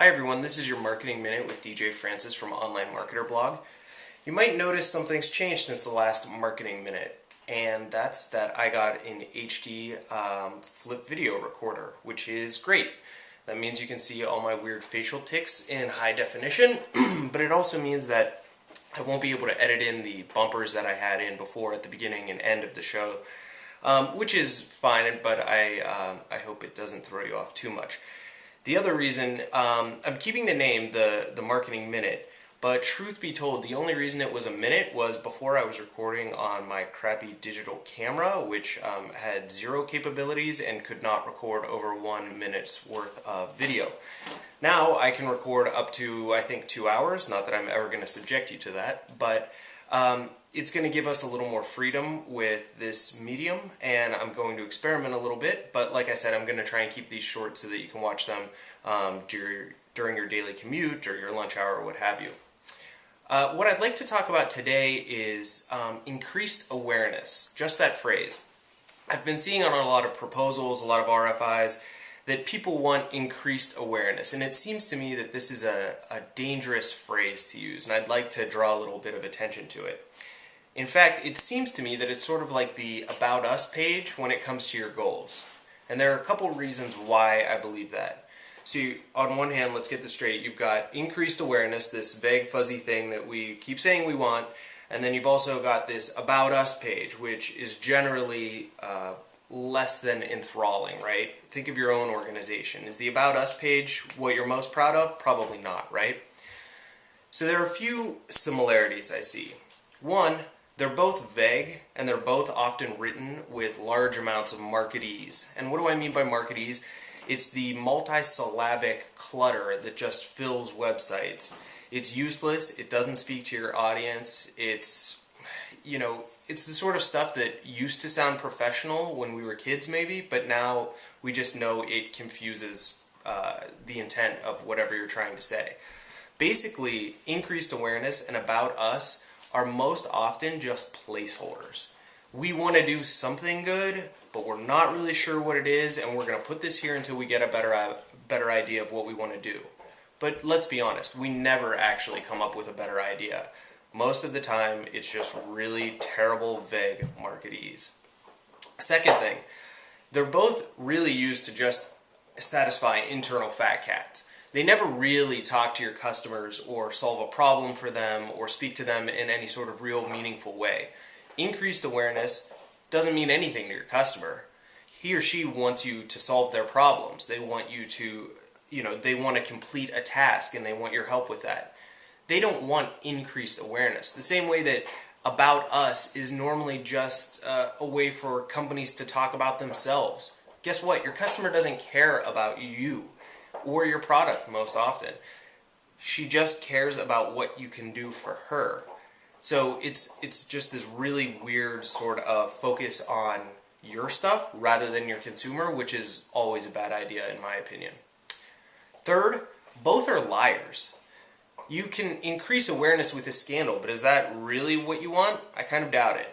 Hi everyone, this is your Marketing Minute with DJ Francis from Online Marketer Blog. You might notice something's changed since the last Marketing Minute, and that's that I got an HD flip video recorder, which is great. That means you can see all my weird facial tics in high definition, but it also means that I won't be able to edit in the bumpers that I had in before at the beginning and end of the show, which is fine, but I hope it doesn't throw you off too much. The other reason, I'm keeping the name the Marketing Minute, but truth be told, the only reason it was a minute was before I was recording on my crappy digital camera, which had zero capabilities and could not record over 1 minute's worth of video. Now I can record up to, I think, 2 hours, not that I'm ever going to subject you to that, but it's going to give us a little more freedom with this medium, and I'm going to experiment a little bit, but like I said, I'm going to try and keep these short so that you can watch them during your daily commute or your lunch hour or what have you. What I'd like to talk about today is increased awareness, just that phrase. I've been seeing on a lot of proposals, a lot of RFIs, that people want increased awareness, and it seems to me that this is a dangerous phrase to use, and I'd like to draw a little bit of attention to it. In fact, it seems to me that it's sort of like the About Us page when it comes to your goals. And there are a couple reasons why I believe that. So on one hand, let's get this straight. You've got increased awareness, this vague, fuzzy thing that we keep saying we want, and then you've also got this About Us page, which is generally less than enthralling, right? Think of your own organization. Is the About Us page what you're most proud of? Probably not, right? So there are a few similarities I see. One, they're both vague, and they're both often written with large amounts of marketese. And what do I mean by marketese? It's the multi-syllabic clutter that just fills websites. It's useless, it doesn't speak to your audience, it's the sort of stuff that used to sound professional when we were kids maybe, but now we just know it confuses the intent of whatever you're trying to say. Basically, increased awareness and About Us are most often just placeholders. We want to do something good, but we're not really sure what it is, and we're going to put this here until we get a better idea of what we want to do. But let's be honest, we never actually come up with a better idea. Most of the time, it's just really terrible, vague marketese. Second thing, they're both really used to just satisfy internal fat cats. They never really talk to your customers or solve a problem for them or speak to them in any sort of real meaningful way. Increased awareness doesn't mean anything to your customer. He or she wants you to solve their problems. They want you to, they want to complete a task and they want your help with that. They don't want increased awareness. The same way that About Us is normally just a way for companies to talk about themselves. Guess what? Your customer doesn't care about you or your product most often. She just cares about what you can do for her. So it's just this really weird sort of focus on your stuff rather than your consumer, which is always a bad idea in my opinion. Third, both are liars. You can increase awareness with a scandal, but is that really what you want? I kind of doubt it.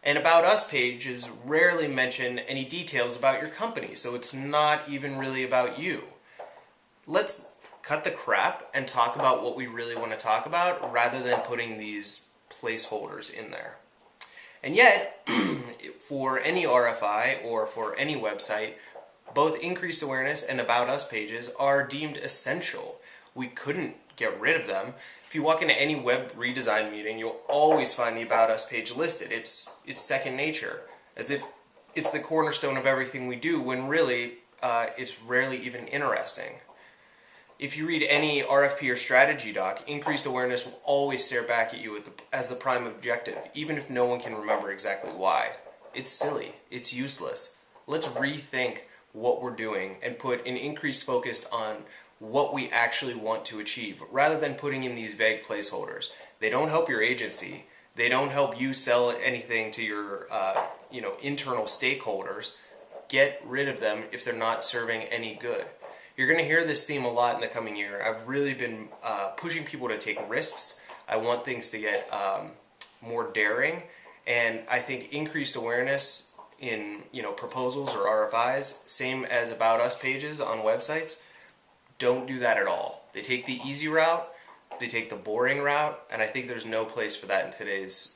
And About Us pages rarely mention any details about your company, so it's not even really about you. Let's cut the crap and talk about what we really want to talk about rather than putting these placeholders in there. And yet, for any RFI or for any website, both increased awareness and About Us pages are deemed essential. We couldn't get rid of them. If you walk into any web redesign meeting, you'll always find the About Us page listed. It's second nature, as if it's the cornerstone of everything we do, when really it's rarely even interesting. If you read any RFP or strategy doc, increased awareness will always stare back at you as the prime objective, even if no one can remember exactly why. It's silly. It's useless. Let's rethink what we're doing and put an increased focus on what we actually want to achieve, rather than putting in these vague placeholders. They don't help your agency. They don't help you sell anything to your internal stakeholders. Get rid of them if they're not serving any good. You're going to hear this theme a lot in the coming year. I've really been pushing people to take risks. I want things to get more daring, and I think increased awareness in proposals or RFIs, same as About Us pages on websites, don't do that at all. They take the easy route, they take the boring route, and I think there's no place for that in today's,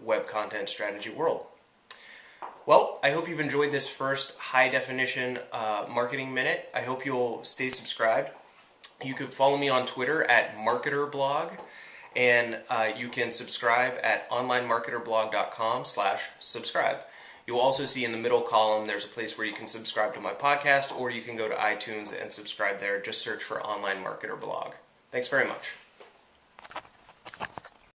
web content strategy world. Well, I hope you've enjoyed this first high definition marketing minute. I hope you'll stay subscribed. You can follow me on Twitter at MarketerBlog, and you can subscribe at onlinemarketerblog.com/subscribe. You'll also see in the middle column there's a place where you can subscribe to my podcast, or you can go to iTunes and subscribe there. Just search for Online Marketer Blog. Thanks very much.